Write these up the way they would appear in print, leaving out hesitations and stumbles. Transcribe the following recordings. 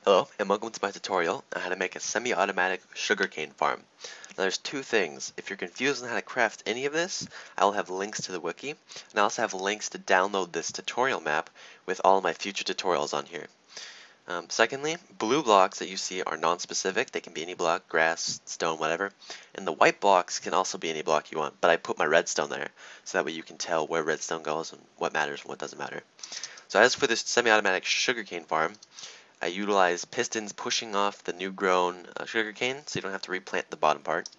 Hello and welcome to my tutorial on how to make a semi-automatic sugarcane farm. Now there's two things. If you're confused on how to craft any of this, I'll have links to the wiki, and I also have links to download this tutorial map with all of my future tutorials on here. Secondly, blue blocks that you see are non-specific. They can be any block, grass, stone, whatever. And the white blocks can also be any block you want, but I put my redstone there, so that way you can tell where redstone goes and what matters and what doesn't matter. So as for this semi-automatic sugarcane farm, I utilize pistons pushing off the new grown sugarcane, so you don't have to replant the bottom part.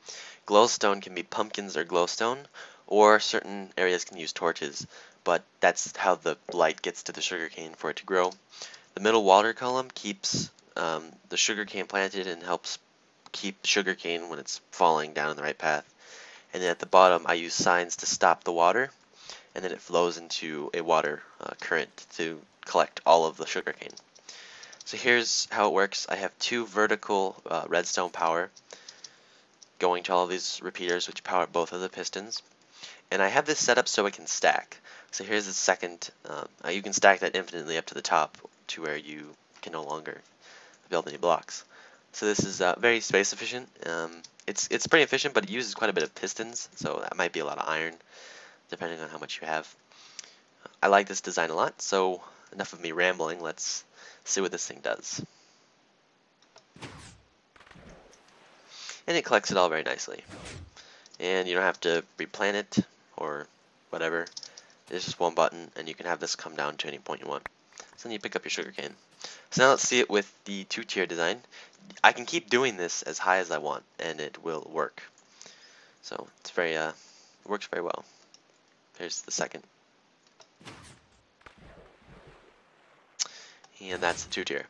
Glowstone can be pumpkins or glowstone, or certain areas can use torches, but that's how the light gets to the sugarcane for it to grow. The middle water column keeps the sugarcane planted and helps keep sugarcane when it's falling down in the right path. And then at the bottom I use signs to stop the water, and then it flows into a water current to collect all of the sugarcane. So here's how it works. I have two vertical redstone power going to all of these repeaters, which power both of the pistons. And I have this set up so it can stack. So here's the second. You can stack that infinitely up to the top to where you can no longer build any blocks. So this is very space efficient. It's pretty efficient, but it uses quite a bit of pistons, so that might be a lot of iron, depending on how much you have. I like this design a lot, so enough of me rambling. Let's see what this thing does. And it collects it all very nicely. And you don't have to replant it or whatever. There's just one button, and you can have this come down to any point you want. So then you pick up your sugarcane. So now let's see it with the two-tier design. I can keep doing this as high as I want, and it will work. So it's very, it works very well. Here's the second. And that's the two-tier.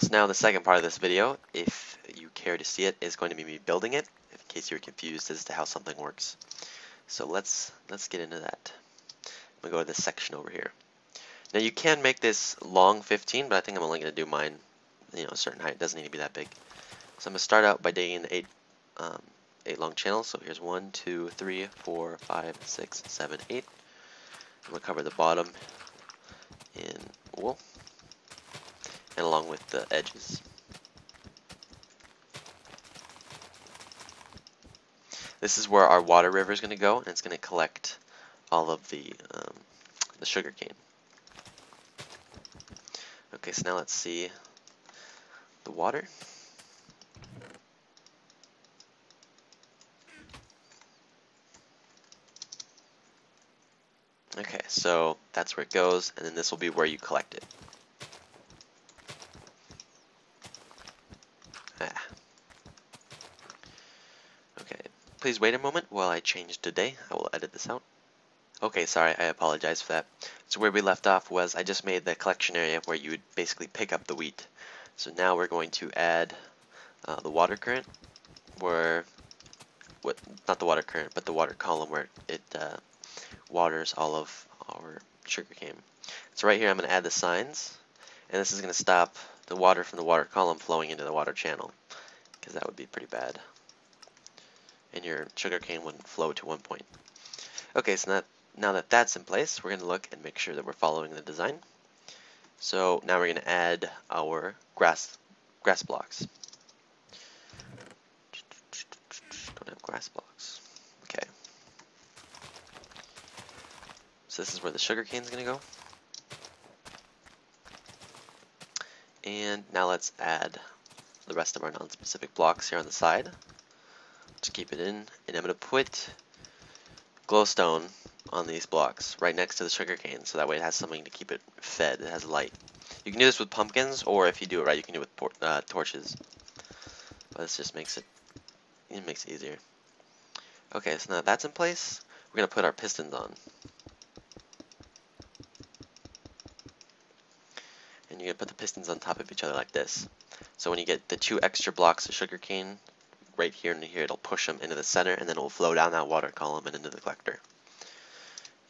So now the second part of this video, if you care to see it, is going to be me building it, in case you're confused as to how something works. So let's get into that. I'm going to go to this section over here. Now you can make this long 15, but I think I'm only going to do mine, a certain height. It doesn't need to be that big. So I'm going to start out by digging 8 long channels. So here's 1, 2, 3, 4, 5, 6, 7, 8. I'm going to cover the bottom in wool and along with the edges. This is where our water river is going to go, and it's going to collect all of the sugar cane. Okay, so now let's see the water. Okay, so that's where it goes, and then this will be where you collect it. Okay, please wait a moment while I change the day. I will edit this out. Okay, sorry, I apologize for that. So where we left off was I just made the collection area where you would basically pick up the wheat. So now we're going to add the water current, not the water current, but the water column where it waters all of our sugarcane. So right here I'm going to add the signs, and this is going to stop the water from the water column flowing into the water channel, because that would be pretty bad. And your sugarcane wouldn't flow to one point. Okay, so now that that's in place, we're going to look and make sure that we're following the design. So now we're going to add our grass blocks. Don't have grass blocks. Okay. So this is where the sugarcane is going to go. And now let's add the rest of our non-specific blocks here on the side. Just keep it in, and I'm going to put glowstone on these blocks right next to the sugarcane, so that way it has something to keep it fed. It has light. You can do this with pumpkins, or if you do it right, you can do it with torches. But this just makes it easier. Okay, so now that that's in place, we're going to put our pistons on. And you're going to put the pistons on top of each other like this. So when you get the 2 extra blocks of sugarcane, right here and here, it'll push them into the center, and then it will flow down that water column and into the collector.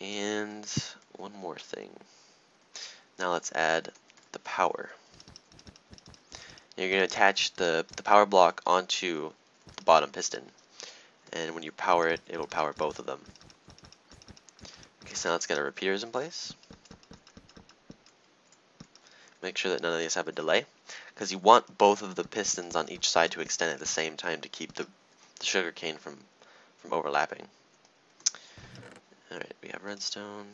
And one more thing. Now let's add the power. You're going to attach the power block onto the bottom piston, and when you power it, it will power both of them. Okay, so now let's get our repeaters in place. Make sure that none of these have a delay, because you want both of the pistons on each side to extend at the same time to keep the sugarcane from overlapping. Alright, we have redstone.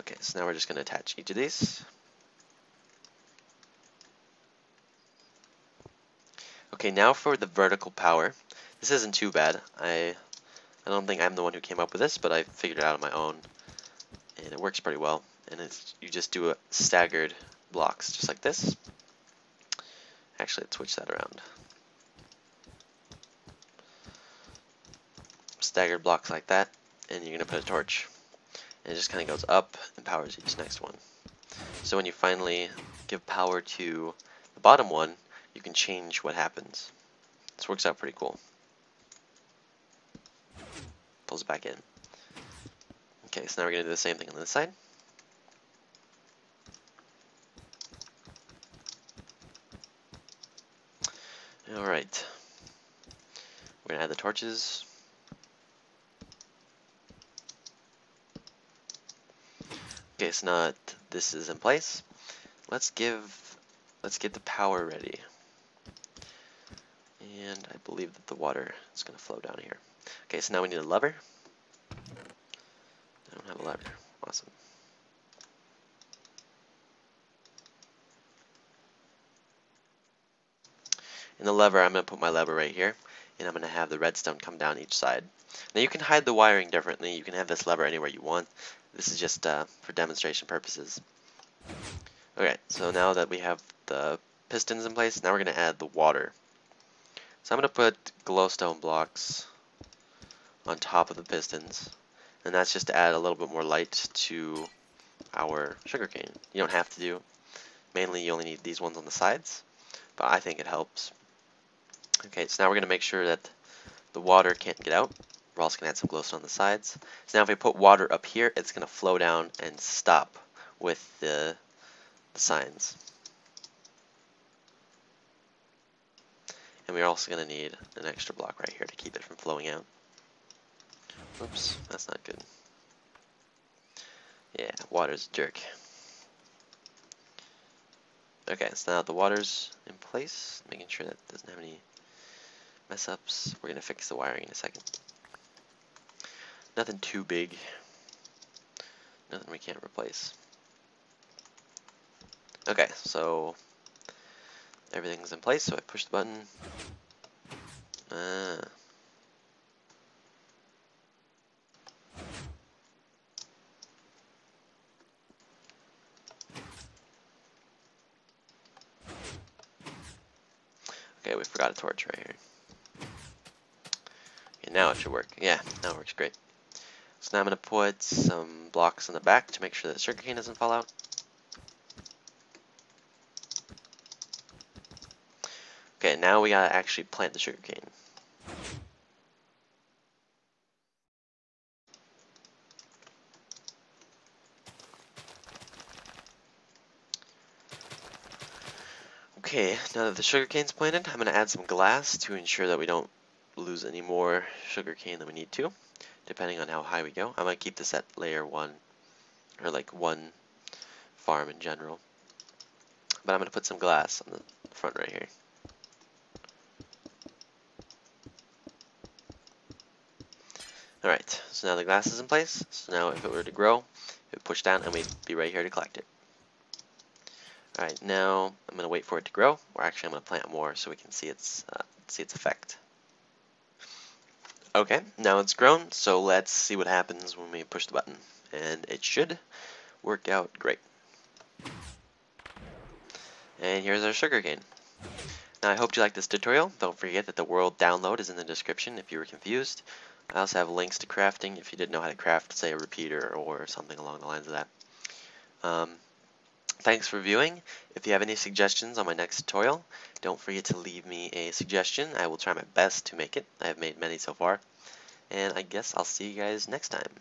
Okay, so now we're just going to attach each of these. Okay, now for the vertical power. This isn't too bad. I don't think I'm the one who came up with this, but I figured it out on my own, and it works pretty well. And you just do a staggered blocks, just like this. Actually, let's switch that around. Staggered blocks like that, and you're going to put a torch. And it just kind of goes up and powers each next one. So when you finally give power to the bottom one, you can change what happens. This works out pretty cool. Pulls it back in. Okay, so now we're going to do the same thing on this side. Alright. We're going to add the torches. Okay, so now that this is in place, let's get the power ready. And I believe that the water is going to flow down here. Okay, so now we need a lever. I don't have a lever. Awesome. In the lever, I'm going to put my lever right here, and I'm going to have the redstone come down each side. Now you can hide the wiring differently. You can have this lever anywhere you want. This is just for demonstration purposes. Okay, so now that we have the pistons in place, now we're going to add the water. So I'm going to put glowstone blocks on top of the pistons, and that's just to add a little bit more light to our sugarcane. You don't have to do. Mainly you only need these ones on the sides, but I think it helps. Okay, so now we're going to make sure that the water can't get out. We're also going to add some glowstone on the sides. So now if we put water up here, it's going to flow down and stop with the signs. And we're also going to need an extra block right here to keep it from flowing out. Oops, that's not good. Yeah, water's a jerk. Okay, so now the water's in place, making sure that it doesn't have any mess ups. We're going to fix the wiring in a second. Nothing too big. Nothing we can't replace. Okay, so everything's in place, so I push the button. Okay, we forgot a torch right here. Okay, now it should work. Yeah, now it works great. So now I'm going to put some blocks on the back to make sure that sugarcane doesn't fall out. Okay, now we gotta actually plant the sugarcane. Okay, now that the sugarcane's planted, I'm gonna add some glass to ensure that we don't lose any more sugarcane than we need to, depending on how high we go. I'm gonna keep this at layer 1, or like 1 farm in general. But I'm gonna put some glass on the front right here. Alright, so now the glass is in place, so now if it were to grow, it would push down and we'd be right here to collect it. Alright, now I'm going to wait for it to grow, or actually I'm going to plant more so we can see its effect. Okay, now it's grown, so let's see what happens when we push the button. And it should work out great. And here's our sugarcane. Now I hope you liked this tutorial. Don't forget that the world download is in the description if you were confused. I also have links to crafting if you didn't know how to craft, say, a repeater or something along the lines of that. Thanks for viewing. If you have any suggestions on my next tutorial, don't forget to leave me a suggestion. I will try my best to make it. I have made many so far. And I guess I'll see you guys next time.